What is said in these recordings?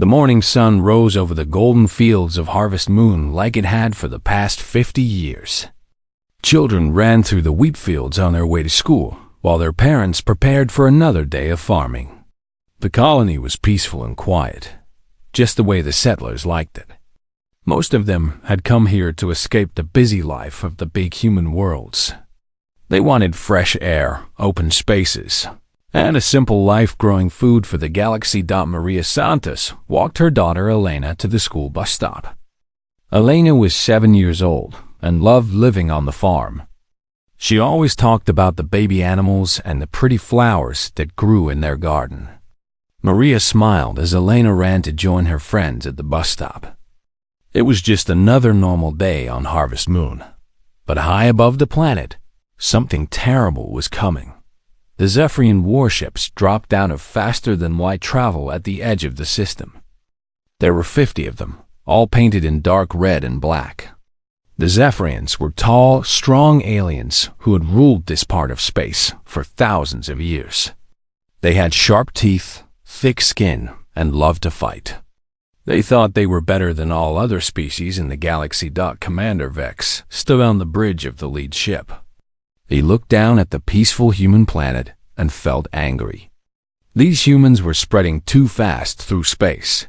The morning sun rose over the golden fields of Harvest Moon like it had for the past 50 years. Children ran through the wheat fields on their way to school, while their parents prepared for another day of farming. The colony was peaceful and quiet, just the way the settlers liked it. Most of them had come here to escape the busy life of the big human worlds. They wanted fresh air, open spaces, and a simple life growing food for the galaxy. Maria Santos walked her daughter Elena to the school bus stop. Elena was 7 years old and loved living on the farm. She always talked about the baby animals and the pretty flowers that grew in their garden. Maria smiled as Elena ran to join her friends at the bus stop. It was just another normal day on Harvest Moon. But high above the planet, something terrible was coming. The Zephyrian warships dropped out of faster-than-light travel at the edge of the system. There were 50 of them, all painted in dark red and black. The Zephyrians were tall, strong aliens who had ruled this part of space for thousands of years. They had sharp teeth, thick skin, and loved to fight. They thought they were better than all other species in the galaxy. Commander Vex stood on the bridge of the lead ship. He looked down at the peaceful human planet and felt angry. These humans were spreading too fast through space.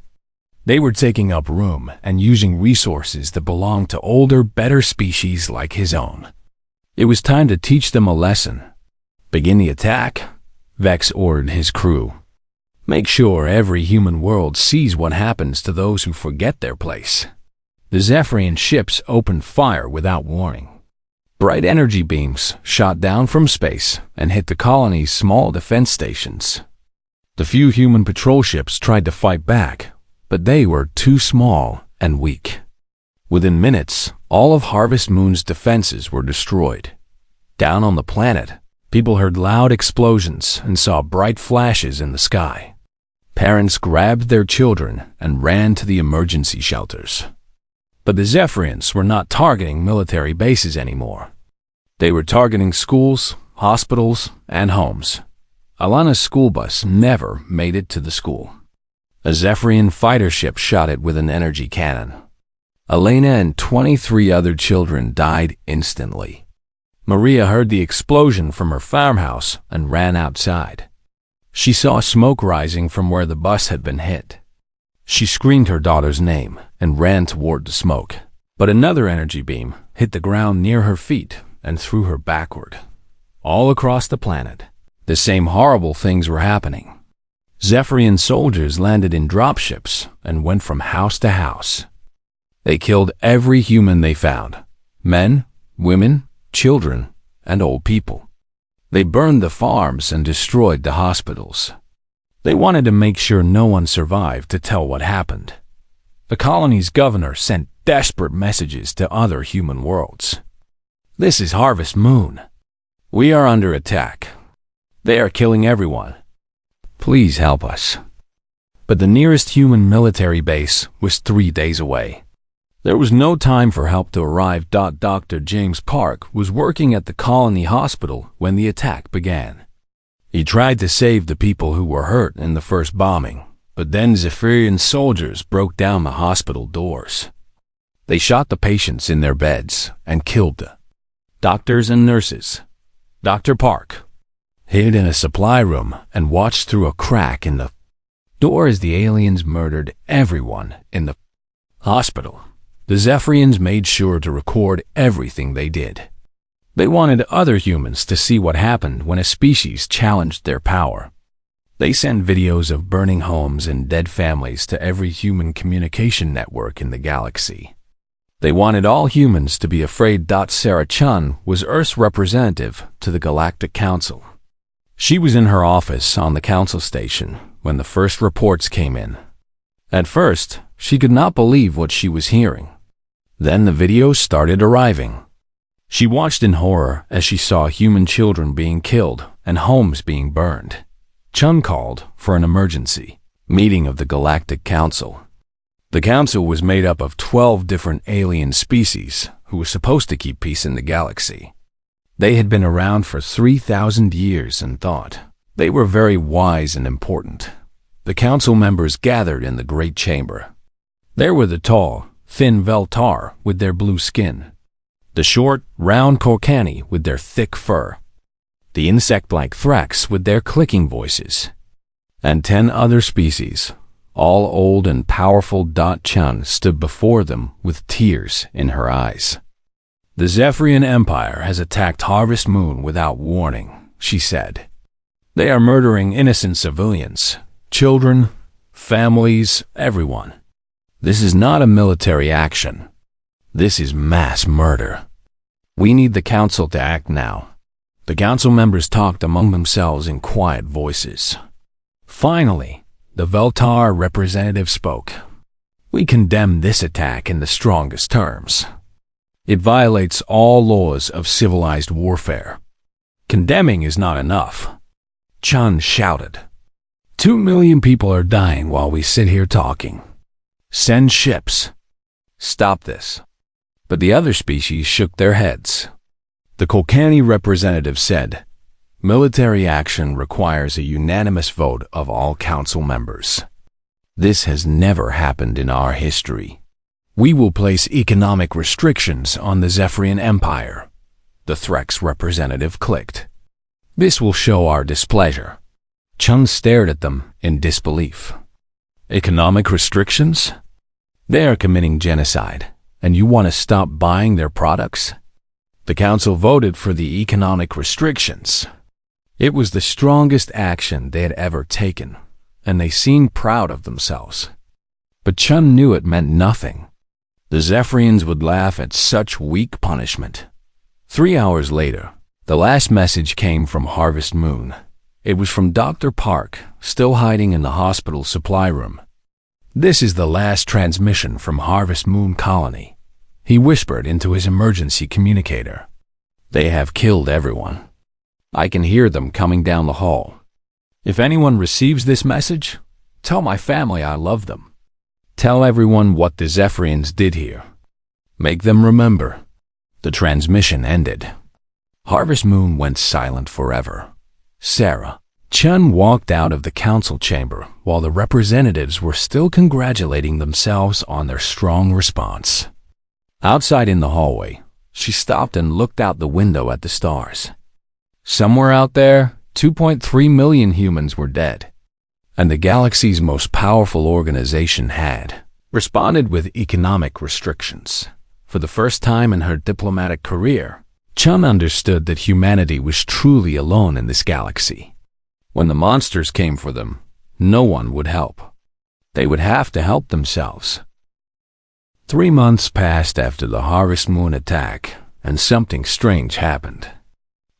They were taking up room and using resources that belonged to older, better species like his own. It was time to teach them a lesson. Begin the attack, Vex ordered his crew. Make sure every human world sees what happens to those who forget their place. The Zephyrian ships opened fire without warning. Bright energy beams shot down from space and hit the colony's small defense stations. The few human patrol ships tried to fight back, but they were too small and weak. Within minutes, all of Harvest Moon's defenses were destroyed. Down on the planet, people heard loud explosions and saw bright flashes in the sky. Parents grabbed their children and ran to the emergency shelters. But the Zephyrians were not targeting military bases anymore. They were targeting schools, hospitals, and homes. Alana's school bus never made it to the school. A Zephyrian fighter ship shot it with an energy cannon. Elena and 23 other children died instantly. Maria heard the explosion from her farmhouse and ran outside. She saw smoke rising from where the bus had been hit. She screamed her daughter's name and ran toward the smoke. But another energy beam hit the ground near her feet and threw her backward. All across the planet, the same horrible things were happening. Zephyrian soldiers landed in dropships and went from house to house. They killed every human they found, men, women, children, and old people. They burned the farms and destroyed the hospitals. They wanted to make sure no one survived to tell what happened. The colony's governor sent desperate messages to other human worlds. This is Harvest Moon. We are under attack. They are killing everyone. Please help us. But the nearest human military base was 3 days away. There was no time for help to arrive. Dr. James Park was working at the colony hospital when the attack began. He tried to save the people who were hurt in the first bombing, but then Zephyrian soldiers broke down the hospital doors. They shot the patients in their beds and killed the doctors and nurses. Dr. Park hid in a supply room and watched through a crack in the door as the aliens murdered everyone in the hospital. The Zephyrians made sure to record everything they did. They wanted other humans to see what happened when a species challenged their power. They sent videos of burning homes and dead families to every human communication network in the galaxy. They wanted all humans to be afraid. Sarah Chun was Earth's representative to the Galactic Council. She was in her office on the council station when the first reports came in. At first, she could not believe what she was hearing. Then the videos started arriving. She watched in horror as she saw human children being killed and homes being burned. Chun called for an emergency meeting of the Galactic Council. The council was made up of 12 different alien species who were supposed to keep peace in the galaxy. They had been around for 3,000 years and thought they were very wise and important. the council members gathered in the great chamber. There were the tall, thin Veltar with their blue skin, the short, round Korkani with their thick fur, the insect-like Thrax with their clicking voices, and 10 other species, all old and powerful. Chun stood before them with tears in her eyes. "The Zephyrian Empire has attacked Harvest Moon without warning," she said. "They are murdering innocent civilians, children, families, everyone. This is not a military action. This is mass murder. We need the council to act now." The council members talked among themselves in quiet voices. Finally, the Veltar representative spoke. "We condemn this attack in the strongest terms. It violates all laws of civilized warfare." "Condemning is not enough," Chun shouted. 2 million people are dying while we sit here talking. Send ships. Stop this." But the other species shook their heads. The Kolkani representative said, "Military action requires a unanimous vote of all council members. This has never happened in our history. We will place economic restrictions on the Zephyrian Empire." The Threx representative clicked. "This will show our displeasure." Chun stared at them in disbelief. "Economic restrictions? They are committing genocide, and you want to stop buying their products?" The council voted for the economic restrictions. It was the strongest action they had ever taken, and they seemed proud of themselves. But Chun knew it meant nothing. The Zephyrians would laugh at such weak punishment. 3 hours later, the last message came from Harvest Moon. It was from Dr. Park, still hiding in the hospital supply room. "This is the last transmission from Harvest Moon Colony," he whispered into his emergency communicator. "They have killed everyone. I can hear them coming down the hall. If anyone receives this message, tell my family I love them. Tell everyone what the Zephyrians did here. Make them remember." The transmission ended. Harvest Moon went silent forever. Sarah. Chun walked out of the council chamber while the representatives were still congratulating themselves on their strong response. Outside in the hallway, she stopped and looked out the window at the stars. Somewhere out there, 2.3 million humans were dead, and the galaxy's most powerful organization had responded with economic restrictions. For the first time in her diplomatic career, Chun understood that humanity was truly alone in this galaxy. When the monsters came for them, no one would help. They would have to help themselves. 3 months passed after the Harvest Moon attack, and something strange happened.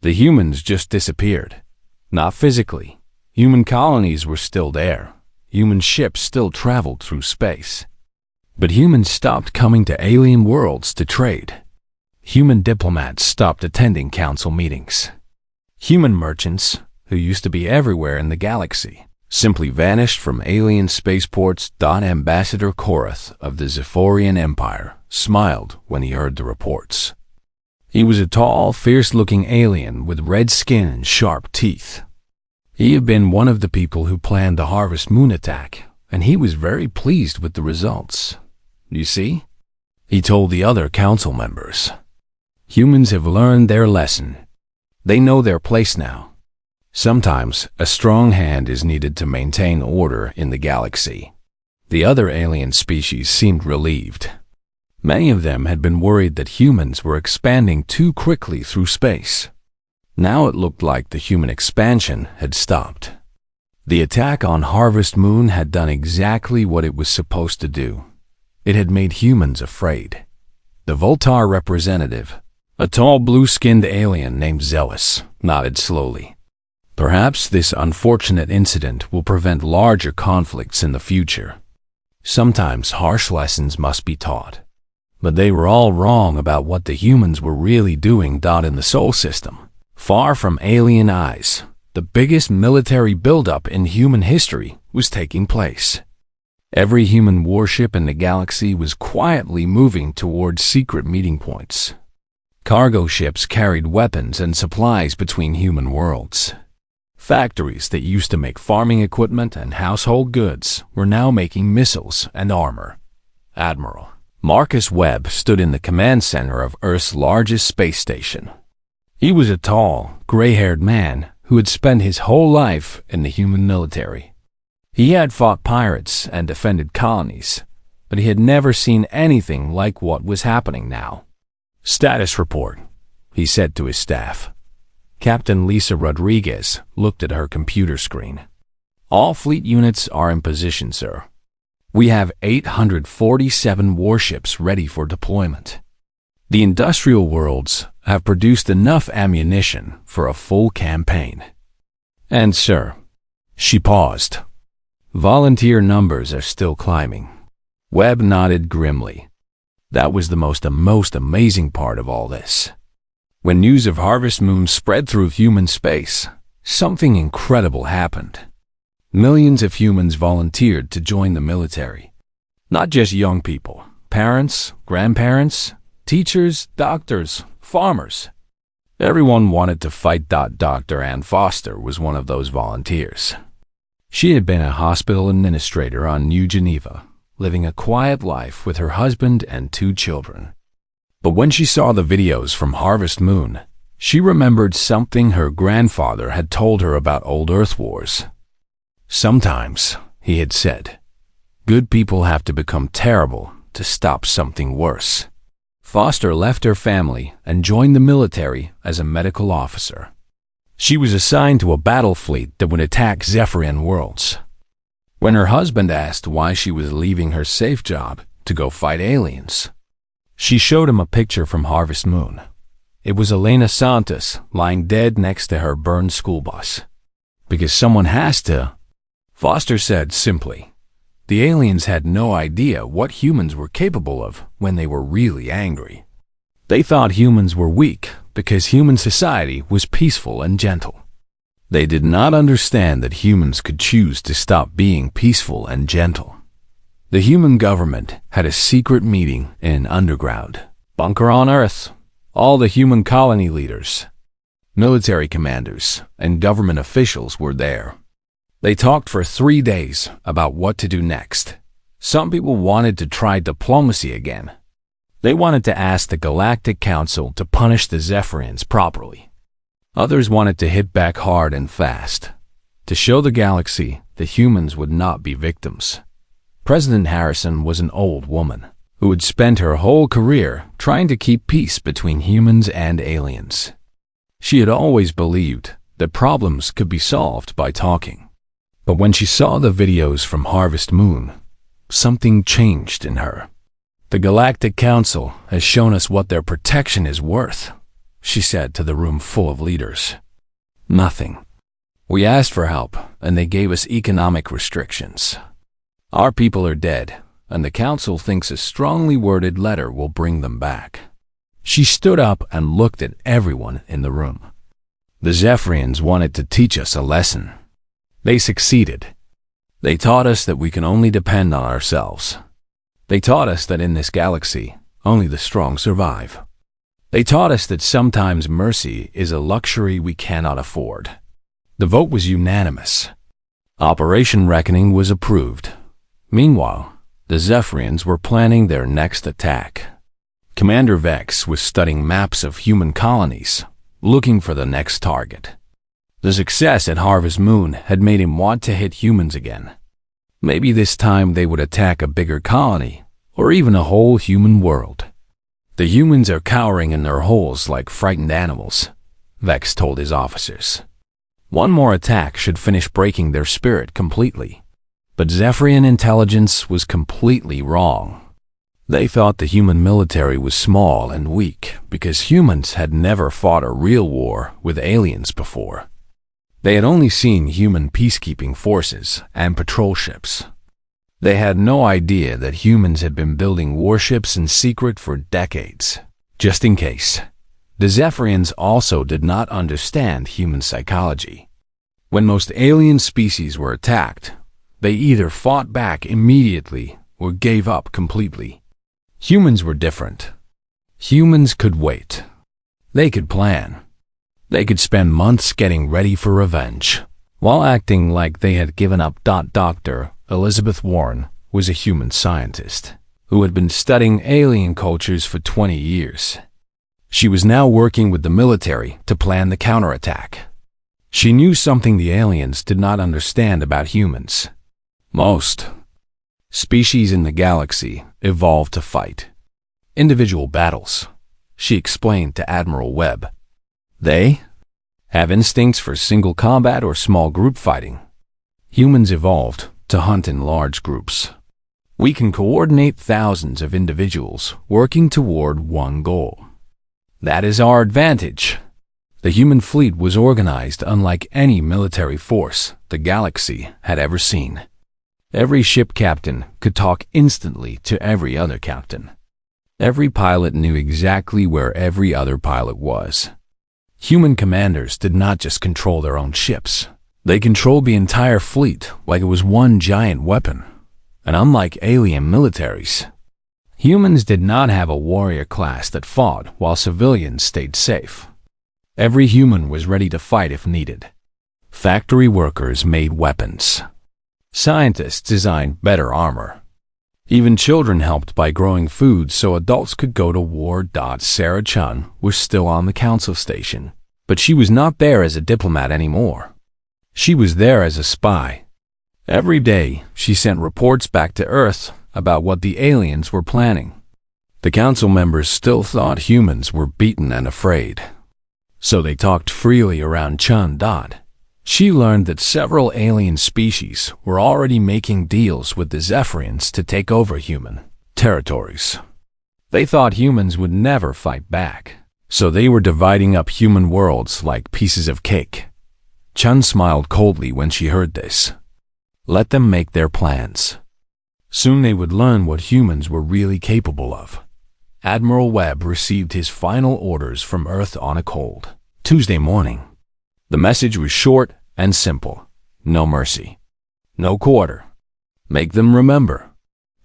The humans just disappeared. Not physically. Human colonies were still there. Human ships still traveled through space. But humans stopped coming to alien worlds to trade. Human diplomats stopped attending council meetings. Human merchants, who used to be everywhere in the galaxy, simply vanished from alien spaceports. Ambassador Korath of the Zephyrian Empire smiled when he heard the reports. He was a tall, fierce-looking alien with red skin and sharp teeth. He had been one of the people who planned the Harvest Moon attack, and he was very pleased with the results. "You see?" he told the other council members. "Humans have learned their lesson. They know their place now. Sometimes a strong hand is needed to maintain order in the galaxy." The other alien species seemed relieved. Many of them had been worried that humans were expanding too quickly through space. Now it looked like the human expansion had stopped. The attack on Harvest Moon had done exactly what it was supposed to do. It had made humans afraid. The Voltar representative, a tall blue-skinned alien named Zealous, nodded slowly. "Perhaps this unfortunate incident will prevent larger conflicts in the future. Sometimes harsh lessons must be taught. But they were all wrong about what the humans were really doing. In the Sol system, far from alien eyes, the biggest military buildup in human history was taking place. Every human warship in the galaxy was quietly moving towards secret meeting points. Cargo ships carried weapons and supplies between human worlds. Factories that used to make farming equipment and household goods were now making missiles and armor. Admiral Marcus Webb stood in the command center of Earth's largest space station. He was a tall, gray-haired man who had spent his whole life in the human military. He had fought pirates and defended colonies, but he had never seen anything like what was happening now. "Status report," he said to his staff. Captain Lisa Rodriguez looked at her computer screen. "All fleet units are in position, sir. We have 847 warships ready for deployment. The industrial worlds have produced enough ammunition for a full campaign. And, sir," she paused, "volunteer numbers are still climbing." Webb nodded grimly. That was the most amazing part of all this. When news of Harvest Moon spread through human space, something incredible happened. Millions of humans volunteered to join the military. Not just young people, parents, grandparents, teachers, doctors, farmers. Everyone wanted to fight. Dr. Ann Foster was one of those volunteers. She had been a hospital administrator on New Geneva, living a quiet life with her husband and 2 children. But when she saw the videos from Harvest Moon, she remembered something her grandfather had told her about old Earth wars. "Sometimes," he had said, "good people have to become terrible to stop something worse." Foster left her family and joined the military as a medical officer. She was assigned to a battle fleet that would attack Zephyrian worlds. When her husband asked why she was leaving her safe job to go fight aliens, she showed him a picture from Harvest Moon. It was Elena Santos lying dead next to her burned school bus. "Because someone has to," Foster said simply. The aliens had no idea what humans were capable of when they were really angry. They thought humans were weak because human society was peaceful and gentle. They did not understand that humans could choose to stop being peaceful and gentle. The human government had a secret meeting in an underground bunker on Earth. All the human colony leaders, military commanders, and government officials were there. They talked for 3 days about what to do next. Some people wanted to try diplomacy again. They wanted to ask the Galactic Council to punish the Zephyrians properly. Others wanted to hit back hard and fast, to show the galaxy that humans would not be victims. President Harrison was an old woman who had spent her whole career trying to keep peace between humans and aliens. She had always believed that problems could be solved by talking. But when she saw the videos from Harvest Moon, something changed in her. "The Galactic Council has shown us what their protection is worth," she said to the room full of leaders. "Nothing. We asked for help, and they gave us economic restrictions. Our people are dead, and the Council thinks a strongly worded letter will bring them back." She stood up and looked at everyone in the room. "The Zephyrians wanted to teach us a lesson. They succeeded. They taught us that we can only depend on ourselves. They taught us that in this galaxy, only the strong survive. They taught us that sometimes mercy is a luxury we cannot afford." The vote was unanimous. Operation Reckoning was approved. Meanwhile, the Zephyrians were planning their next attack. Commander Vex was studying maps of human colonies, looking for the next target. The success at Harvest Moon had made him want to hit humans again. Maybe this time they would attack a bigger colony, or even a whole human world. "The humans are cowering in their holes like frightened animals," Vex told his officers. "One more attack should finish breaking their spirit completely." But Zephyrian intelligence was completely wrong. They thought the human military was small and weak because humans had never fought a real war with aliens before. They had only seen human peacekeeping forces and patrol ships. They had no idea that humans had been building warships in secret for decades, just in case. The Zephyrians also did not understand human psychology. When most alien species were attacked, they either fought back immediately or gave up completely. Humans were different. Humans could wait. They could plan. They could spend months getting ready for revenge. While acting like they had given up, Dr. Elizabeth Warren was a human scientist who had been studying alien cultures for 20 years. She was now working with the military to plan the counterattack. She knew something the aliens did not understand about humans. Most species in the galaxy evolved to fight individual battles, she explained to Admiral Webb. They have instincts for single combat or small group fighting. Humans evolved to hunt in large groups. We can coordinate thousands of individuals working toward one goal. That is our advantage. The human fleet was organized unlike any military force the galaxy had ever seen. Every ship captain could talk instantly to every other captain. Every pilot knew exactly where every other pilot was. Human commanders did not just control their own ships. They controlled the entire fleet like it was one giant weapon. And unlike alien militaries, humans did not have a warrior class that fought while civilians stayed safe. Every human was ready to fight if needed. Factory workers made weapons. Scientists designed better armor. Even children helped by growing food so adults could go to war. Sarah Chun was still on the council station, but she was not there as a diplomat anymore. She was there as a spy. Every day, she sent reports back to Earth about what the aliens were planning. The council members still thought humans were beaten and afraid, so they talked freely around Chun. She learned that several alien species were already making deals with the Zephyrians to take over human territories. They thought humans would never fight back, so they were dividing up human worlds like pieces of cake. Chun smiled coldly when she heard this. Let them make their plans. Soon they would learn what humans were really capable of. Admiral Webb received his final orders from Earth on a cold Tuesday morning. The message was short and simple. No mercy. No quarter. Make them remember.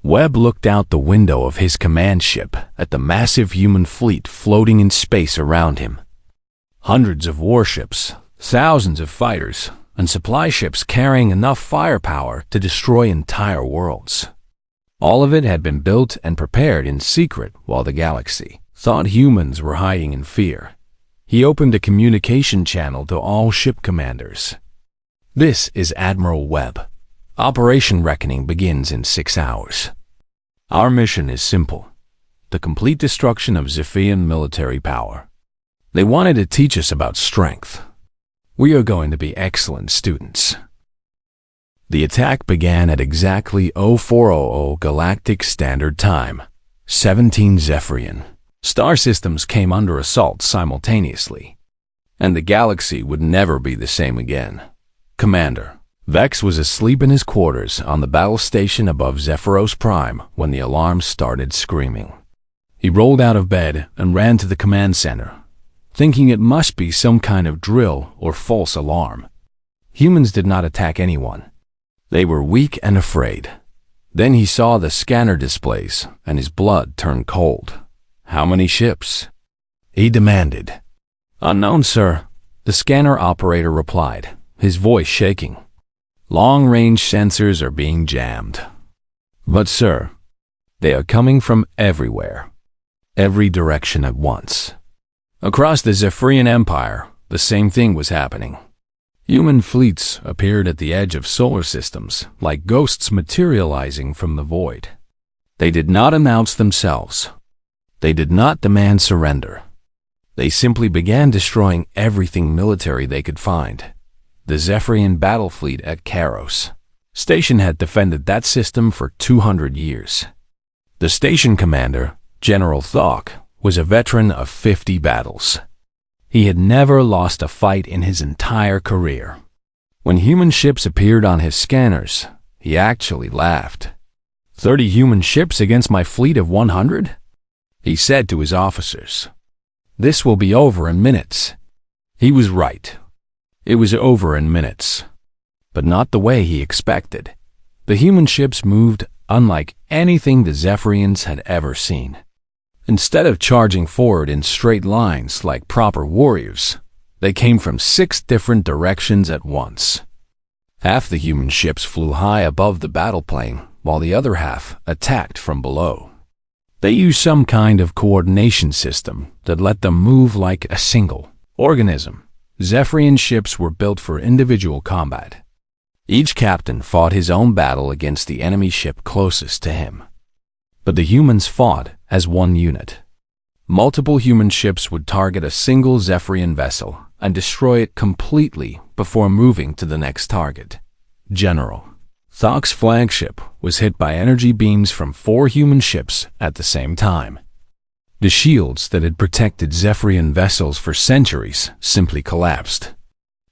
Webb looked out the window of his command ship at the massive human fleet floating in space around him. Hundreds of warships, thousands of fighters, and supply ships carrying enough firepower to destroy entire worlds. All of it had been built and prepared in secret while the galaxy thought humans were hiding in fear. He opened a communication channel to all ship commanders. This is Admiral Webb. Operation Reckoning begins in 6 hours. Our mission is simple: the complete destruction of Zephyrian military power. They wanted to teach us about strength. We are going to be excellent students. The attack began at exactly 0400 Galactic Standard Time, 17 Zephyrian. Star systems came under assault simultaneously, and the galaxy would never be the same again. Commander Vex was asleep in his quarters on the battle station above Zephyros Prime when the alarm started screaming. He rolled out of bed and ran to the command center, thinking it must be some kind of drill or false alarm. Humans did not attack anyone. They were weak and afraid. Then he saw the scanner displays, and his blood turned cold. How many ships? He demanded. Unknown, sir, the scanner operator replied, his voice shaking. Long-range sensors are being jammed. But, sir, they are coming from everywhere. Every direction at once. Across the Zephyrian Empire, the same thing was happening. Human fleets appeared at the edge of solar systems, like ghosts materializing from the void. They did not announce themselves. They did not demand surrender. They simply began destroying everything military they could find. The Zephyrian battle fleet at Karos Station had defended that system for 200 years. The station commander, General Thok, was a veteran of 50 battles. He had never lost a fight in his entire career. When human ships appeared on his scanners, he actually laughed. 30 human ships against my fleet of 100? He said to his officers. This will be over in minutes. He was right. It was over in minutes. But not the way he expected. The human ships moved unlike anything the Zephyrians had ever seen. Instead of charging forward in straight lines like proper warriors, they came from 6 different directions at once. Half the human ships flew high above the battle plane, while the other half attacked from below. They used some kind of coordination system that let them move like a single organism. Zephyrian ships were built for individual combat. Each captain fought his own battle against the enemy ship closest to him. But the humans fought as one unit. Multiple human ships would target a single Zephyrian vessel and destroy it completely before moving to the next target. General Thok's flagship was hit by energy beams from 4 human ships at the same time. The shields that had protected Zephyrian vessels for centuries simply collapsed.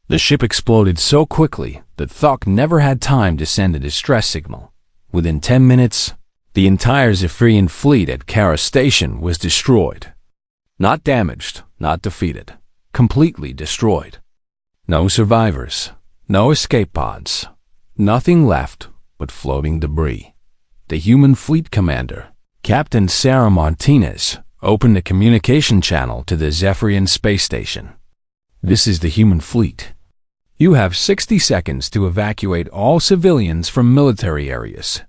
The ship exploded so quickly that Thok never had time to send a distress signal. Within 10 minutes, the entire Zephyrian fleet at Kara Station was destroyed. Not damaged, not defeated, completely destroyed. No survivors, no escape pods, nothing left but floating debris. The human fleet commander, Captain Sarah Martinez, opened a communication channel to the Zephyrian space station. This is the human fleet. You have 60 seconds to evacuate all civilians from military areas.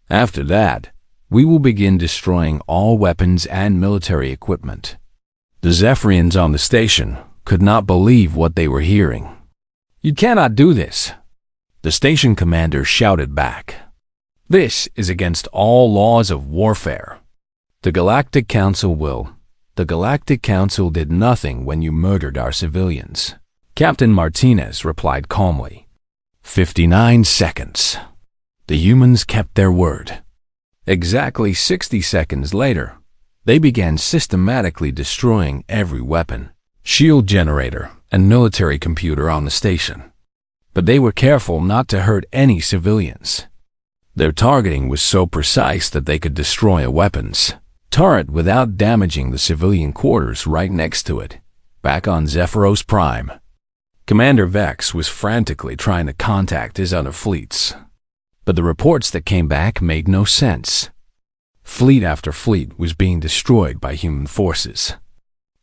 After that, we will begin destroying all weapons and military equipment. The Zephyrians on the station could not believe what they were hearing. You cannot do this, the station commander shouted back. This is against all laws of warfare. The Galactic Council will. The Galactic Council did nothing when you murdered our civilians, Captain Martinez replied calmly. 59 seconds. The humans kept their word. Exactly 60 seconds later, they began systematically destroying every weapon, shield generator, and military computer on the station. But they were careful not to hurt any civilians. Their targeting was so precise that they could destroy a weapons turret without damaging the civilian quarters right next to it. Back on Zephyros Prime, Commander Vex was frantically trying to contact his other fleets. But the reports that came back made no sense. Fleet after fleet was being destroyed by human forces.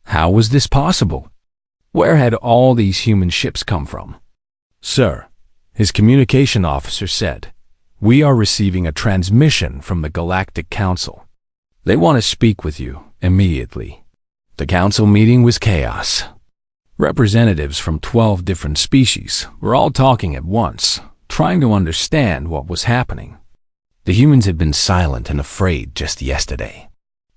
How was this possible? Where had all these human ships come from? Sir, his communication officer said, we are receiving a transmission from the Galactic Council. They want to speak with you immediately. The council meeting was chaos. Representatives from 12 different species were all talking at once, trying to understand what was happening. The humans had been silent and afraid just yesterday.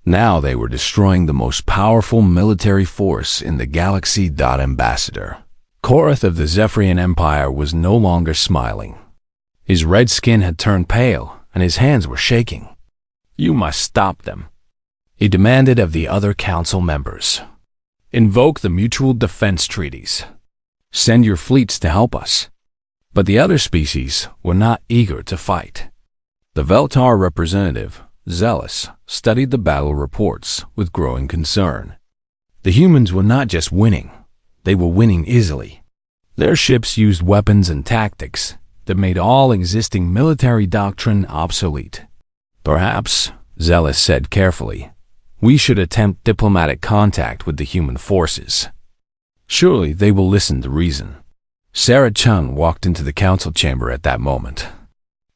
Now they were destroying the most powerful military force in the galaxy. Ambassador Korath of the Zephyrian Empire was no longer smiling. His red skin had turned pale and his hands were shaking. You must stop them, he demanded of the other council members. Invoke the mutual defense treaties. Send your fleets to help us. But the other species were not eager to fight. The Veltar representative, Zealous, studied the battle reports with growing concern. The humans were not just winning, they were winning easily. Their ships used weapons and tactics that made all existing military doctrine obsolete. Perhaps, Zealous said carefully, we should attempt diplomatic contact with the human forces. Surely they will listen to reason. Sarah Chun walked into the council chamber at that moment.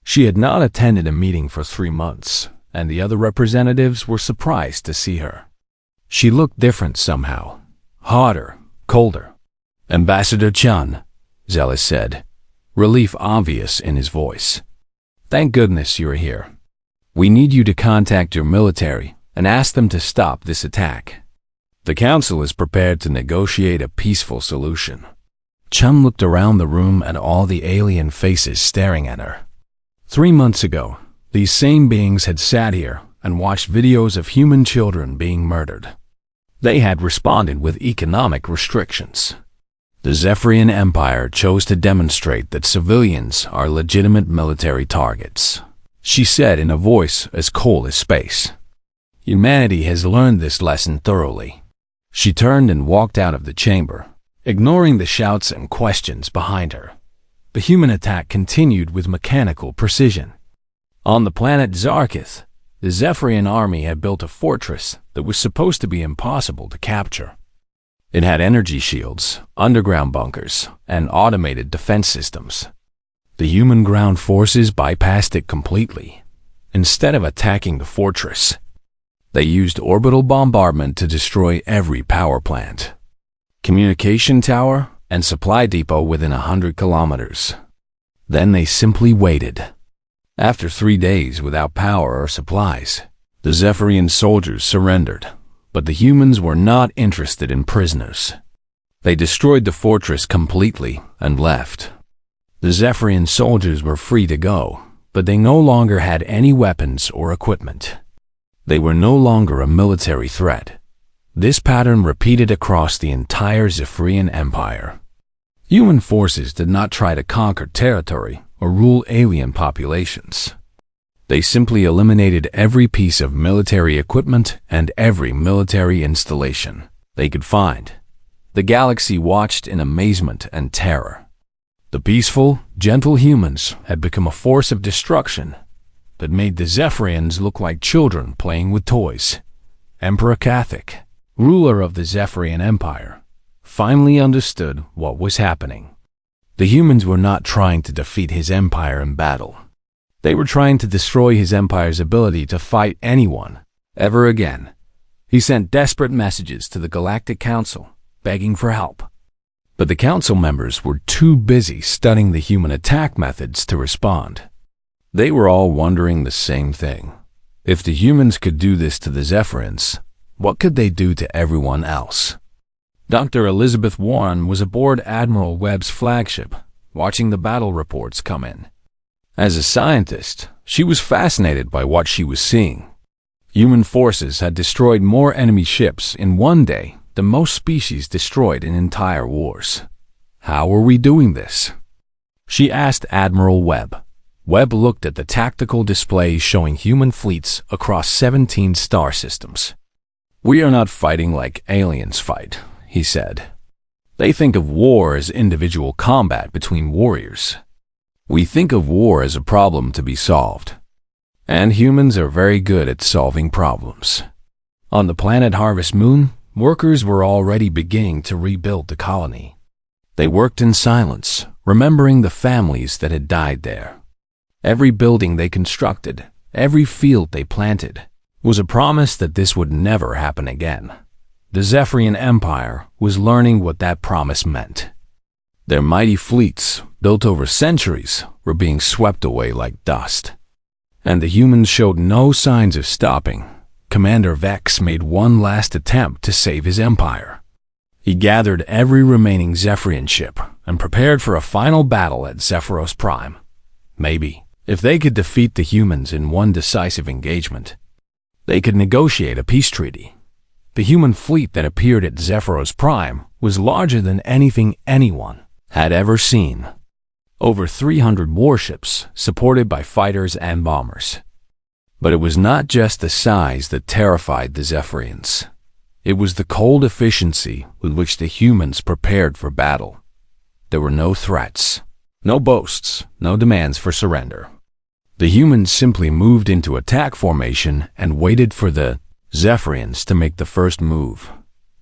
She had not attended a meeting for 3 months, and the other representatives were surprised to see her. She looked different somehow, hotter, colder. Ambassador Chun, Zealous said, relief obvious in his voice. Thank goodness you're here. We need you to contact your military and ask them to stop this attack. The council is prepared to negotiate a peaceful solution. Chun looked around the room at all the alien faces staring at her. 3 months ago, these same beings had sat here and watched videos of human children being murdered. They had responded with economic restrictions. The Zephyrian Empire chose to demonstrate that civilians are legitimate military targets, she said in a voice as cold as space. Humanity has learned this lesson thoroughly. She turned and walked out of the chamber, ignoring the shouts and questions behind her. The human attack continued with mechanical precision. On the planet Zarkith, the Zephyrian army had built a fortress that was supposed to be impossible to capture. It had energy shields, underground bunkers, and automated defense systems. The human ground forces bypassed it completely. Instead of attacking the fortress, they used orbital bombardment to destroy every power plant, communication tower, and supply depot within 100 kilometers. Then they simply waited. After 3 days without power or supplies, the Zephyrian soldiers surrendered, but the humans were not interested in prisoners. They destroyed the fortress completely and left. The Zephyrian soldiers were free to go, but they no longer had any weapons or equipment. They were no longer a military threat. This pattern repeated across the entire Zephyrian Empire. Human forces did not try to conquer territory or rule alien populations. They simply eliminated every piece of military equipment and every military installation they could find. The galaxy watched in amazement and terror. The peaceful, gentle humans had become a force of destruction that made the Zephyrians look like children playing with toys. Emperor Catholic, ruler of the Zephyrian Empire, finally understood what was happening. The humans were not trying to defeat his empire in battle. They were trying to destroy his empire's ability to fight anyone, ever again. He sent desperate messages to the Galactic Council, begging for help. But the council members were too busy studying the human attack methods to respond. They were all wondering the same thing. If the humans could do this to the Zephyrians, what could they do to everyone else? Dr. Elizabeth Warren was aboard Admiral Webb's flagship, watching the battle reports come in. As a scientist, she was fascinated by what she was seeing. Human forces had destroyed more enemy ships in one day than most species destroyed in entire wars. How were we doing this? She asked Admiral Webb. Webb looked at the tactical displays showing human fleets across 17 star systems. "We are not fighting like aliens fight," he said. "They think of war as individual combat between warriors. We think of war as a problem to be solved. And humans are very good at solving problems." On the planet Harvest Moon, workers were already beginning to rebuild the colony. They worked in silence, remembering the families that had died there. Every building they constructed, every field they planted, was a promise that this would never happen again. The Zephyrian Empire was learning what that promise meant. Their mighty fleets, built over centuries, were being swept away like dust. And the humans showed no signs of stopping. Commander Vex made one last attempt to save his empire. He gathered every remaining Zephyrian ship and prepared for a final battle at Zephyros Prime. Maybe, if they could defeat the humans in one decisive engagement, they could negotiate a peace treaty. The human fleet that appeared at Zephyros Prime was larger than anything anyone had ever seen. Over 300 warships supported by fighters and bombers. But it was not just the size that terrified the Zephyrians. It was the cold efficiency with which the humans prepared for battle. There were no threats, no boasts, no demands for surrender. The humans simply moved into attack formation and waited for the Zephyrians to make the first move.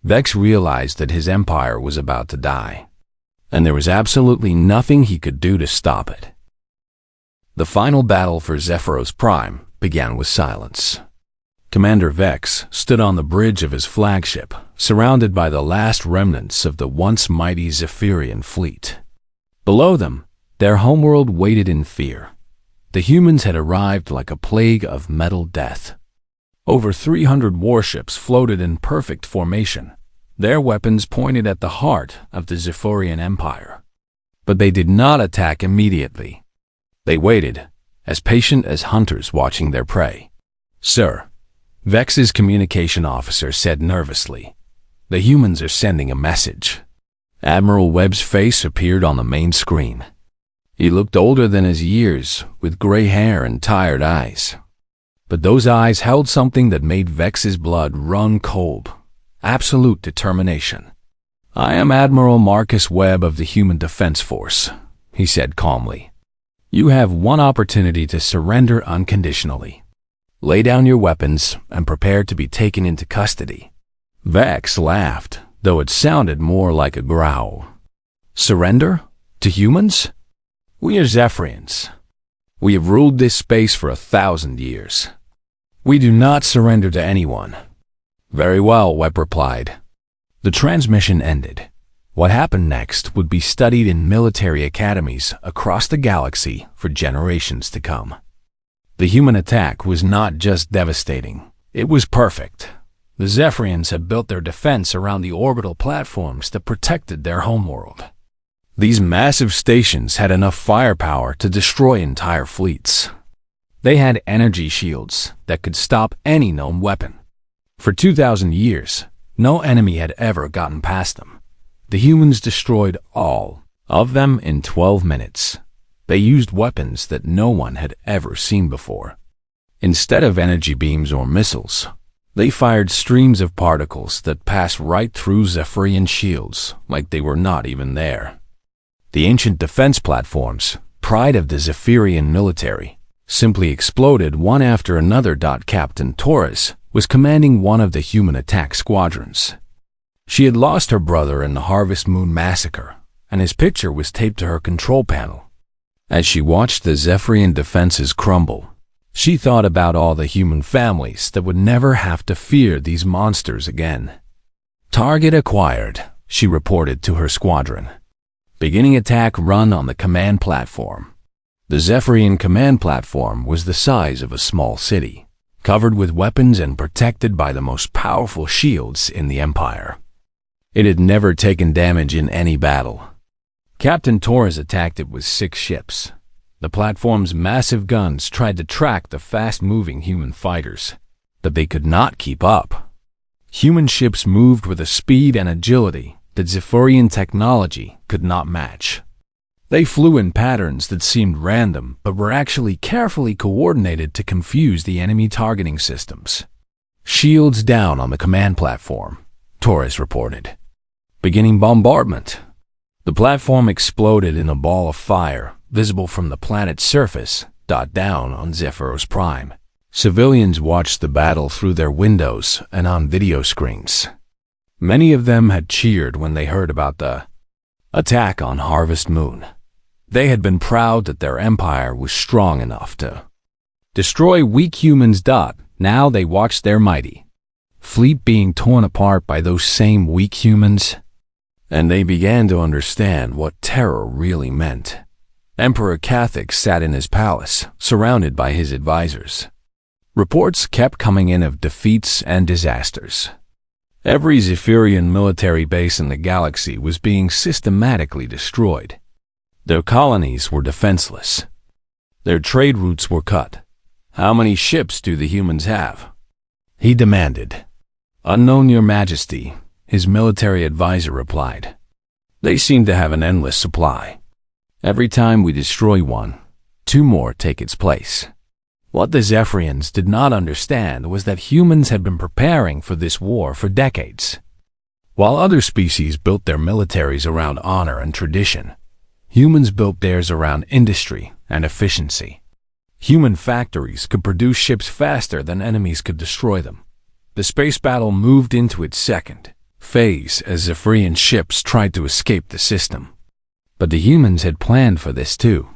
Vex realized that his empire was about to die, and there was absolutely nothing he could do to stop it. The final battle for Zephyros Prime began with silence. Commander Vex stood on the bridge of his flagship, surrounded by the last remnants of the once mighty Zephyrian fleet. Below them, their homeworld waited in fear. The humans had arrived like a plague of metal death. Over 300 warships floated in perfect formation, their weapons pointed at the heart of the Zephyrian Empire. But they did not attack immediately. They waited, as patient as hunters watching their prey. "Sir," Vex's communication officer said nervously, "the humans are sending a message." Admiral Webb's face appeared on the main screen. He looked older than his years, with gray hair and tired eyes. But those eyes held something that made Vex's blood run cold. Absolute determination. "I am Admiral Marcus Webb of the Human Defense Force," he said calmly. "You have one opportunity to surrender unconditionally. Lay down your weapons and prepare to be taken into custody." Vex laughed, though it sounded more like a growl. "Surrender? To humans?" We are Zephyrians. We have ruled this space for 1,000 years. We do not surrender to anyone." "Very well," Webb replied. The transmission ended. What happened next would be studied in military academies across the galaxy for generations to come. The human attack was not just devastating, it was perfect. The Zephyrians had built their defense around the orbital platforms that protected their homeworld. These massive stations had enough firepower to destroy entire fleets. They had energy shields that could stop any known weapon. For 2,000 years, no enemy had ever gotten past them. The humans destroyed all of them in 12 minutes. They used weapons that no one had ever seen before. Instead of energy beams or missiles, they fired streams of particles that passed right through Zephyrian shields like they were not even there. The ancient defense platforms, pride of the Zephyrian military, simply exploded one after another. Captain Torres was commanding one of the human attack squadrons. She had lost her brother in the Harvest Moon massacre, and his picture was taped to her control panel. As she watched the Zephyrian defenses crumble, she thought about all the human families that would never have to fear these monsters again. "Target acquired," she reported to her squadron. Beginning attack run on the command platform. The Zephyrian command platform was the size of a small city, covered with weapons and protected by the most powerful shields in the Empire. It had never taken damage in any battle. Captain Torres attacked it with 6 ships. The platform's massive guns tried to track the fast-moving human fighters, but they could not keep up. Human ships moved with a speed and agility that Zephyrian technology could not match. They flew in patterns that seemed random but were actually carefully coordinated to confuse the enemy targeting systems. "Shields down on the command platform," Torres reported. "Beginning bombardment." The platform exploded in a ball of fire, visible from the planet's surface, down on Zephyros Prime. Civilians watched the battle through their windows and on video screens. Many of them had cheered when they heard about the attack on Harvest Moon. They had been proud that their empire was strong enough to destroy weak humans. Now they watched their mighty fleet being torn apart by those same weak humans, and they began to understand what terror really meant. Emperor Cathix sat in his palace, surrounded by his advisors. Reports kept coming in of defeats and disasters. Every Zephyrian military base in the galaxy was being systematically destroyed. Their colonies were defenseless. Their trade routes were cut. "How many ships do the humans have?" he demanded. "Unknown, Your Majesty," his military advisor replied. "They seem to have an endless supply. Every time we destroy one, 2 more take its place." What the Zephyrians did not understand was that humans had been preparing for this war for decades. While other species built their militaries around honor and tradition, humans built theirs around industry and efficiency. Human factories could produce ships faster than enemies could destroy them. The space battle moved into its second phase as Zephyrian ships tried to escape the system. But the humans had planned for this too.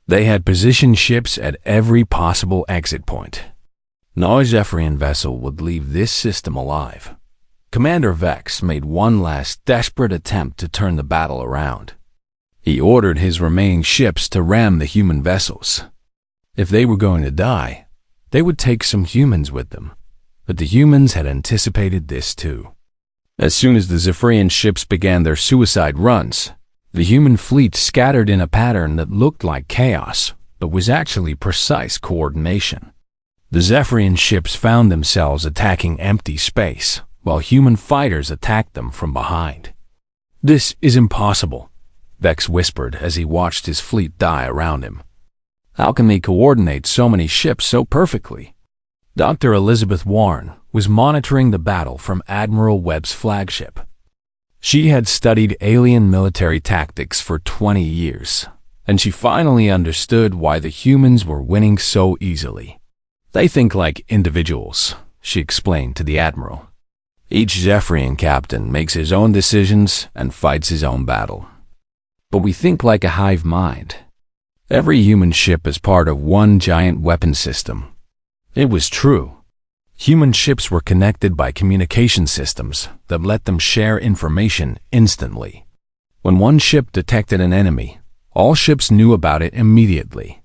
They had positioned ships at every possible exit point. No Zephyrian vessel would leave this system alive. Commander Vex made one last desperate attempt to turn the battle around. He ordered his remaining ships to ram the human vessels. If they were going to die, they would take some humans with them. But the humans had anticipated this too. As soon as the Zephyrian ships began their suicide runs, the human fleet scattered in a pattern that looked like chaos, but was actually precise coordination. The Zephyrian ships found themselves attacking empty space, while human fighters attacked them from behind. "This is impossible," Vex whispered as he watched his fleet die around him. "How can they coordinate so many ships so perfectly?" Dr. Elizabeth Warren was monitoring the battle from Admiral Webb's flagship. She had studied alien military tactics for 20 years, and she finally understood why the humans were winning so easily. "They think like individuals," she explained to the Admiral. "Each Zephyrian captain makes his own decisions and fights his own battle. But we think like a hive mind. Every human ship is part of one giant weapon system. It was true. Human ships were connected by communication systems that let them share information instantly. When one ship detected an enemy, all ships knew about it immediately.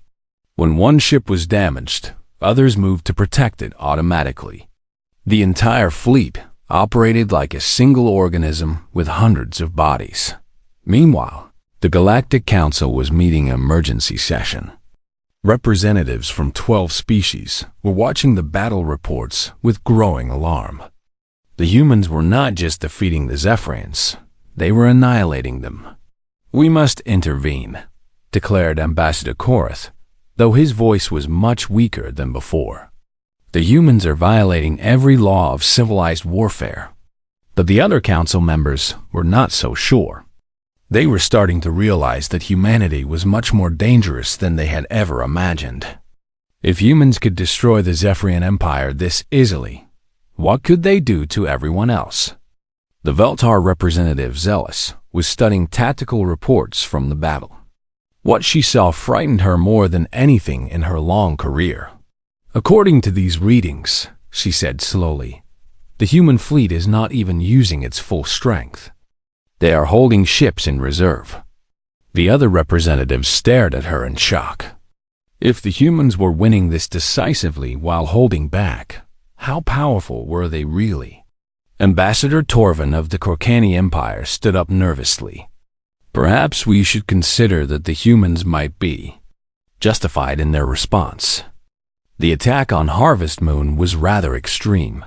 When one ship was damaged, others moved to protect it automatically. The entire fleet operated like a single organism with hundreds of bodies. Meanwhile, the Galactic Council was meeting an emergency session. Representatives from 12 species were watching the battle reports with growing alarm. The humans were not just defeating the Zephyrians, they were annihilating them. "We must intervene," declared Ambassador Korath, though his voice was much weaker than before. "The humans are violating every law of civilized warfare." But the other council members were not so sure. They were starting to realize that humanity was much more dangerous than they had ever imagined. If humans could destroy the Zephyrian Empire this easily, what could they do to everyone else? The Veltar representative Zealous was studying tactical reports from the battle. What she saw frightened her more than anything in her long career. "According to these readings," she said slowly, "the human fleet is not even using its full strength. They are holding ships in reserve." The other representatives stared at her in shock. If the humans were winning this decisively while holding back, how powerful were they really? Ambassador Torvin of the Korkani Empire stood up nervously. "Perhaps we should consider that the humans might be justified in their response. The attack on Harvest Moon was rather extreme."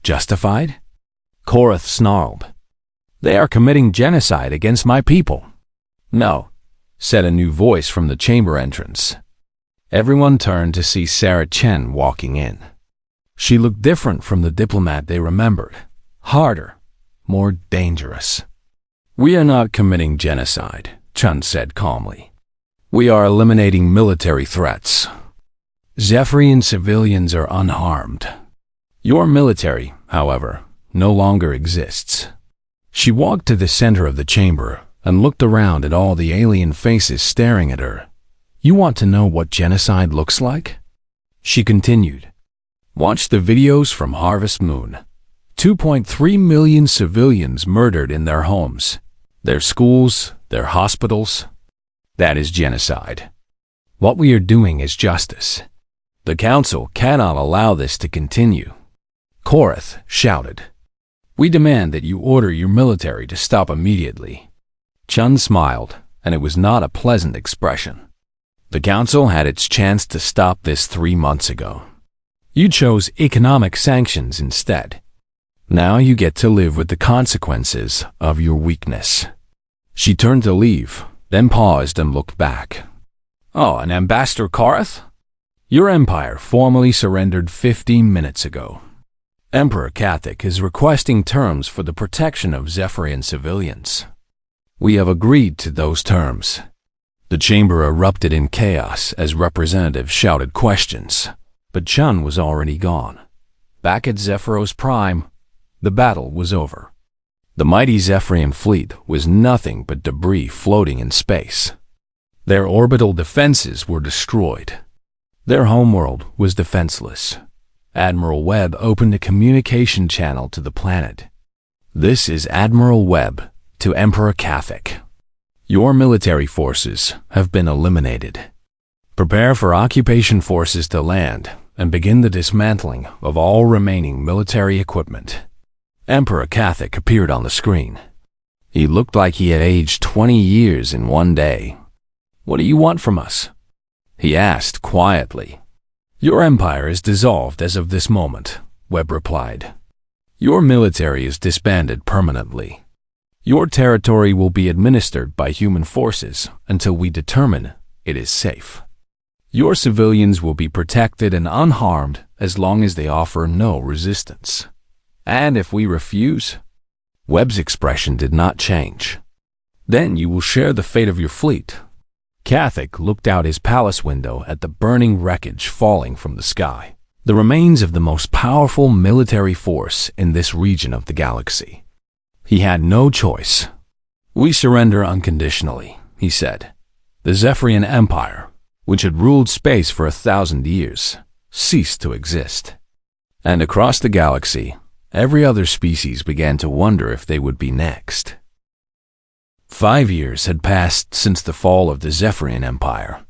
"Justified?" Korath snarled. "They are committing genocide against my people." "No," said a new voice from the chamber entrance. Everyone turned to see Sarah Chen walking in. She looked different from the diplomat they remembered. Harder, more dangerous. "We are not committing genocide," Chen said calmly. "We are eliminating military threats. Zephyrian civilians are unharmed. Your military, however, no longer exists." She walked to the center of the chamber and looked around at all the alien faces staring at her. "You want to know what genocide looks like?" She continued. "Watch the videos from Harvest Moon. 2.3 million civilians murdered in their homes, their schools, their hospitals. That is genocide. What we are doing is justice. The Council cannot allow this to continue." Korath shouted. "We demand that you order your military to stop immediately." Chun smiled, and it was not a pleasant expression. "The Council had its chance to stop this 3 months ago. You chose economic sanctions instead. Now you get to live with the consequences of your weakness." She turned to leave, then paused and looked back. "Oh, and Ambassador Korath? Your empire formally surrendered 15 minutes ago. Emperor Kathik is requesting terms for the protection of Zephyrian civilians. We have agreed to those terms." The chamber erupted in chaos as representatives shouted questions, but Chun was already gone. Back at Zephyros Prime, the battle was over. The mighty Zephyrian fleet was nothing but debris floating in space. Their orbital defenses were destroyed. Their homeworld was defenseless. Admiral Webb opened a communication channel to the planet. "This is Admiral Webb to Emperor Kathik. Your military forces have been eliminated. Prepare for occupation forces to land and begin the dismantling of all remaining military equipment." Emperor Kathik appeared on the screen. He looked like he had aged 20 years in one day. "What do you want from us?" he asked quietly. "Your empire is dissolved as of this moment," Webb replied. "Your military is disbanded permanently. Your territory will be administered by human forces until we determine it is safe. Your civilians will be protected and unharmed as long as they offer no resistance. And if we refuse," Webb's expression did not change, "then you will share the fate of your fleet." Kathik looked out his palace window at the burning wreckage falling from the sky, the remains of the most powerful military force in this region of the galaxy. He had no choice. "We surrender unconditionally," he said. The Zephyrian Empire, which had ruled space for 1,000 years, ceased to exist. And across the galaxy, every other species began to wonder if they would be next. 5 years had passed since the fall of the Zephyrian Empire,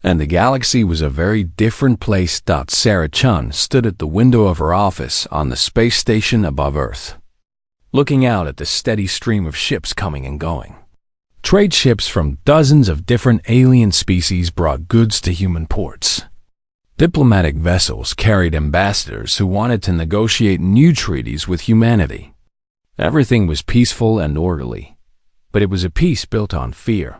and the galaxy was a very different place. Sarah Chun stood at the window of her office on the space station above Earth, looking out at the steady stream of ships coming and going. Trade ships from dozens of different alien species brought goods to human ports. Diplomatic vessels carried ambassadors who wanted to negotiate new treaties with humanity. Everything was peaceful and orderly, but it was a peace built on fear.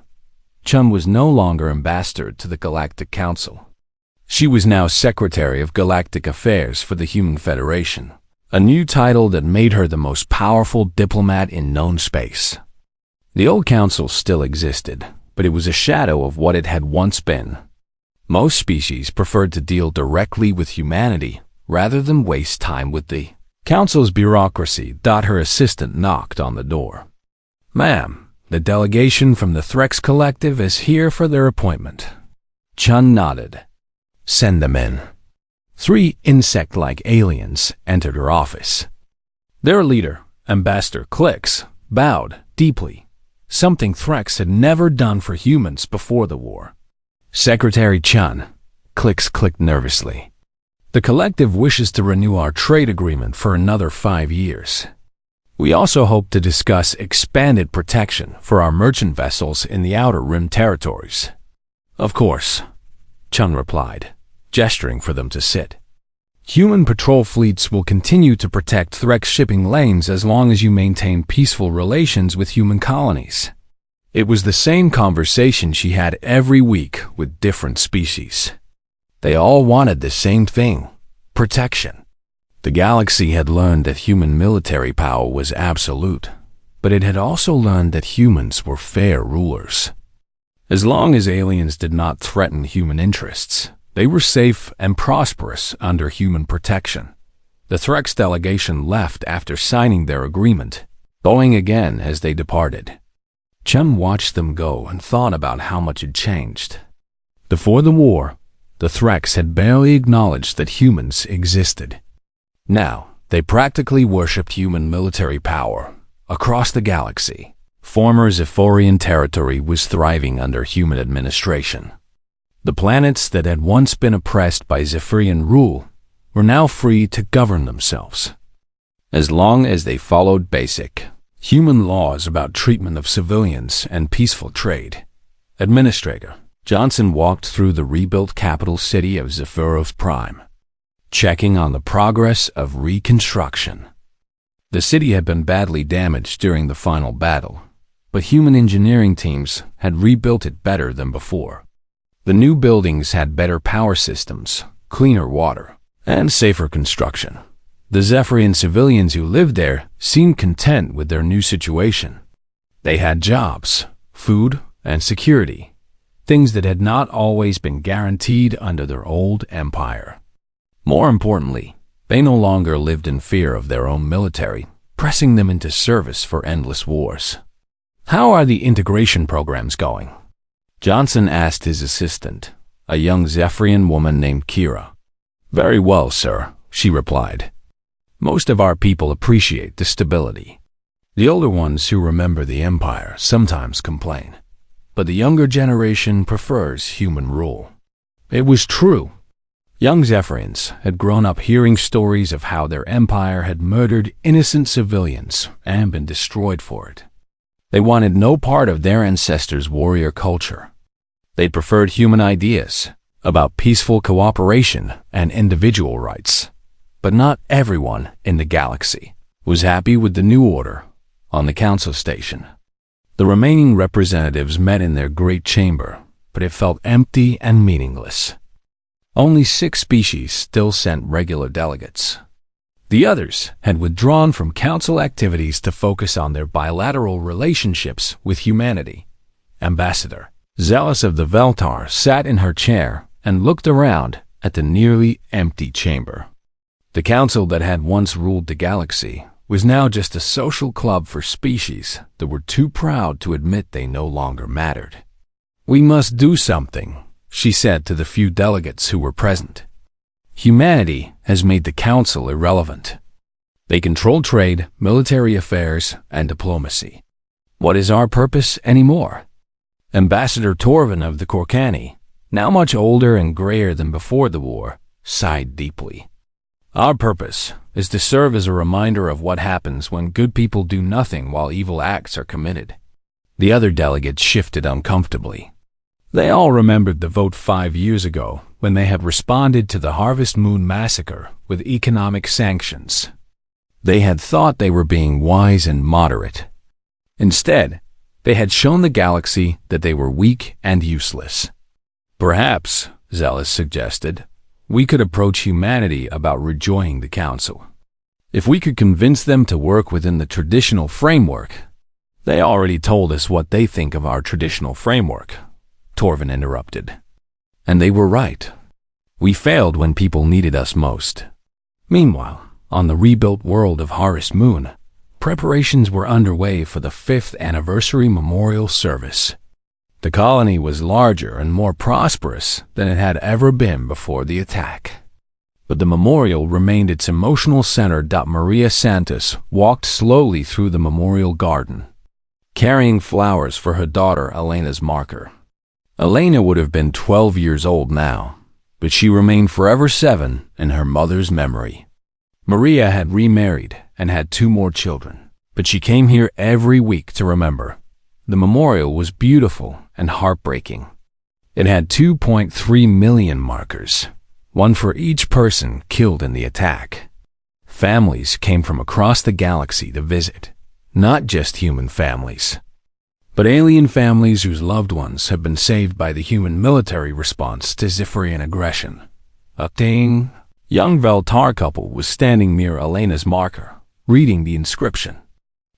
Chun was no longer ambassador to the Galactic Council. She was now Secretary of Galactic Affairs for the Human Federation, a new title that made her the most powerful diplomat in known space. The old council still existed, but it was a shadow of what it had once been. Most species preferred to deal directly with humanity rather than waste time with the council's bureaucracy. Her assistant knocked on the door. "Ma'am, the delegation from the Threx Collective is here for their appointment." Chun nodded. "Send them in." 3 insect-like aliens entered her office. Their leader, Ambassador Clicks, bowed deeply, something Threx had never done for humans before the war. "Secretary Chun," Clicks clicked nervously. "The collective wishes to renew our trade agreement for another 5 years. We also hope to discuss expanded protection for our merchant vessels in the Outer Rim territories." "Of course," Chun replied, gesturing for them to sit. "Human patrol fleets will continue to protect Threx shipping lanes as long as you maintain peaceful relations with human colonies." It was the same conversation she had every week with different species. They all wanted the same thing: protection. The galaxy had learned that human military power was absolute, but it had also learned that humans were fair rulers. As long as aliens did not threaten human interests, they were safe and prosperous under human protection. The Threx delegation left after signing their agreement, bowing again as they departed. Chun watched them go and thought about how much had changed. Before the war, the Threx had barely acknowledged that humans existed. Now, they practically worshipped human military power across the galaxy. Former Zephyrian territory was thriving under human administration. The planets that had once been oppressed by Zephyrian rule were now free to govern themselves, as long as they followed basic human laws about treatment of civilians and peaceful trade. Administrator Johnson walked through the rebuilt capital city of Zephyros Prime, checking on the progress of reconstruction. The city had been badly damaged during the final battle, but human engineering teams had rebuilt it better than before. The new buildings had better power systems, cleaner water, and safer construction. The Zephyrian civilians who lived there seemed content with their new situation. They had jobs, food, and security, things that had not always been guaranteed under their old empire. More importantly, they no longer lived in fear of their own military, pressing them into service for endless wars. "How are the integration programs going?" Johnson asked his assistant, a young Zephyrian woman named Kira. "Very well, sir," she replied. "Most of our people appreciate the stability. The older ones who remember the empire sometimes complain, but the younger generation prefers human rule." It was true. Young Zephyrians had grown up hearing stories of how their empire had murdered innocent civilians and been destroyed for it. They wanted no part of their ancestors' warrior culture. They preferred human ideas about peaceful cooperation and individual rights. But not everyone in the galaxy was happy with the new order on the council station. The remaining representatives met in their great chamber, but it felt empty and meaningless. Only 6 species still sent regular delegates. The others had withdrawn from council activities to focus on their bilateral relationships with humanity. Ambassador, zealous of the Veltar, sat in her chair and looked around at the nearly empty chamber. The council that had once ruled the galaxy was now just a social club for species that were too proud to admit they no longer mattered. "We must do something," she said to the few delegates who were present. "Humanity has made the council irrelevant. They control trade, military affairs, and diplomacy. What is our purpose anymore?" Ambassador Torvin of the Korkani, now much older and grayer than before the war, sighed deeply. "Our purpose is to serve as a reminder of what happens when good people do nothing while evil acts are committed." The other delegates shifted uncomfortably. They all remembered the vote 5 years ago when they had responded to the Harvest Moon massacre with economic sanctions. They had thought they were being wise and moderate. Instead, they had shown the galaxy that they were weak and useless. "Perhaps," Zealous suggested, "we could approach humanity about rejoining the council. If we could convince them to work within the traditional framework." "They already told us what they think of our traditional framework," Torvin interrupted. "And they were right. We failed when people needed us most." Meanwhile, on the rebuilt world of Harvest Moon, preparations were underway for the 5th anniversary memorial service. The colony was larger and more prosperous than it had ever been before the attack. But the memorial remained its emotional center. Maria Santos walked slowly through the memorial garden, carrying flowers for her daughter Elena's marker. Elena would have been 12 years old now, but she remained forever 7 in her mother's memory. Maria had remarried and had 2 more children, but she came here every week to remember. The memorial was beautiful and heartbreaking. It had 2.3 million markers, one for each person killed in the attack. Families came from across the galaxy to visit, not just human families, but alien families whose loved ones have been saved by the human military response to Zephyrian aggression. A young Veltar couple was standing near Elena's marker, reading the inscription.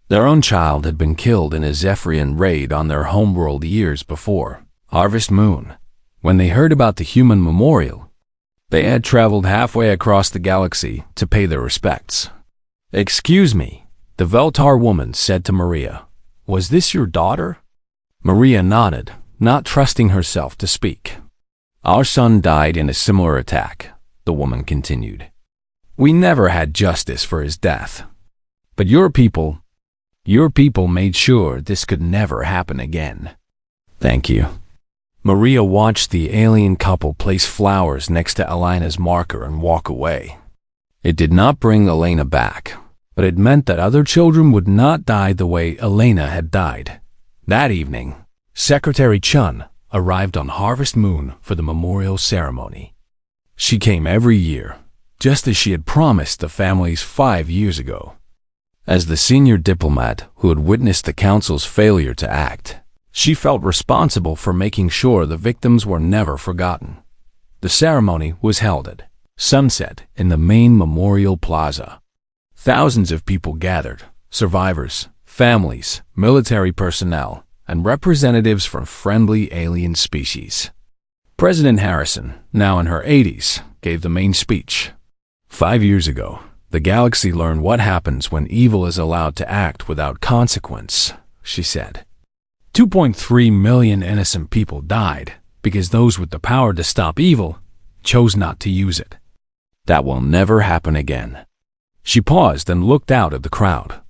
Their own child had been killed in a Zephyrian raid on their homeworld years before Harvest Moon. When they heard about the human memorial, they had traveled halfway across the galaxy to pay their respects. "Excuse me," the Veltar woman said to Maria. "Was this your daughter?" Maria nodded, not trusting herself to speak. "Our son died in a similar attack," the woman continued. "We never had justice for his death. But your people made sure this could never happen again." "Thank you." Maria watched the alien couple place flowers next to Elena's marker and walk away. It did not bring Elena back, but it meant that other children would not die the way Elena had died. That evening, Secretary Chun arrived on Harvest Moon for the memorial ceremony. She came every year, just as she had promised the families 5 years ago. As the senior diplomat who had witnessed the council's failure to act, she felt responsible for making sure the victims were never forgotten. The ceremony was held at sunset in the main memorial plaza. Thousands of people gathered, survivors, families, military personnel, and representatives from friendly alien species. President Harrison, now in her 80s, gave the main speech. 5 years ago, the galaxy learned what happens when evil is allowed to act without consequence, she said. 2.3 million innocent people died because those with the power to stop evil chose not to use it. That will never happen again. She paused and looked out at the crowd.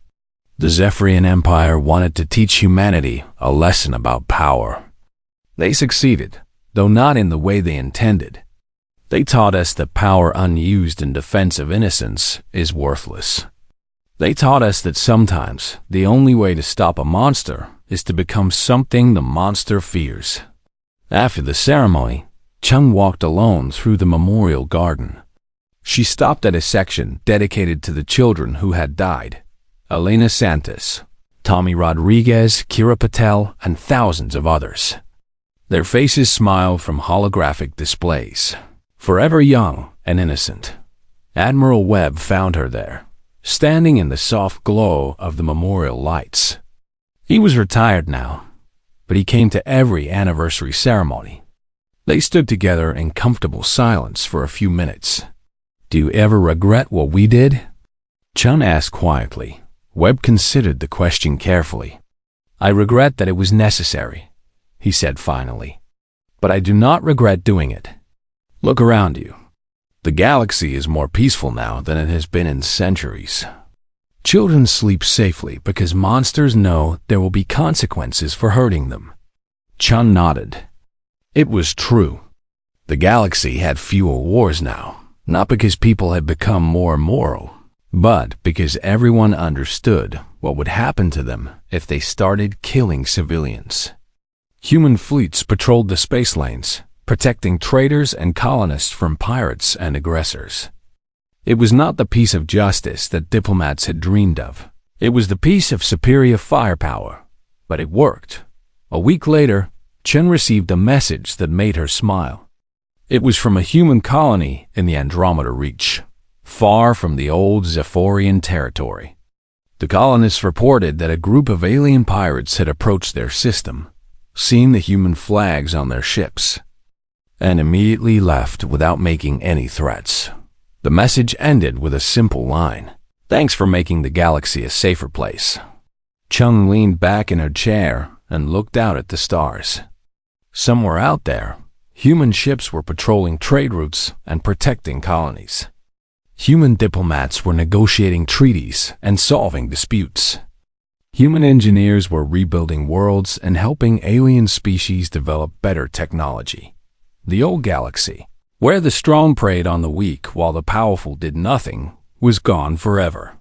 The Zephyrian Empire wanted to teach humanity a lesson about power. They succeeded, though not in the way they intended. They taught us that power unused in defense of innocence is worthless. They taught us that sometimes the only way to stop a monster is to become something the monster fears. After the ceremony, Chung walked alone through the memorial garden. She stopped at a section dedicated to the children who had died. Elena Santos, Tommy Rodriguez, Kira Patel, and thousands of others. Their faces smiled from holographic displays. Forever young and innocent. Admiral Webb found her there, standing in the soft glow of the memorial lights. He was retired now, but he came to every anniversary ceremony. They stood together in comfortable silence for a few minutes. "Do you ever regret what we did?" Chun asked quietly. Webb considered the question carefully. "I regret that it was necessary. he said finally. "But I do not regret doing it. Look around you. The galaxy is more peaceful now than it has been in centuries. Children sleep safely because monsters know there will be consequences for hurting them." Chun nodded. It was true. The galaxy had fewer wars now, not because people had become more moral, but because everyone understood what would happen to them if they started killing civilians. Human fleets patrolled the space lanes, protecting traders and colonists from pirates and aggressors. It was not the peace of justice that diplomats had dreamed of. It was the peace of superior firepower. But it worked. A week later, Chen received a message that made her smile. It was from a human colony in the Andromeda Reach, far from the old Zephorian territory. The colonists reported that a group of alien pirates had approached their system, seen the human flags on their ships, and immediately left without making any threats. The message ended with a simple line: "Thanks for making the galaxy a safer place." Chung leaned back in her chair and looked out at the stars. Somewhere out there, human ships were patrolling trade routes and protecting colonies. Human diplomats were negotiating treaties and solving disputes. Human engineers were rebuilding worlds and helping alien species develop better technology. The old galaxy, where the strong preyed on the weak while the powerful did nothing, was gone forever.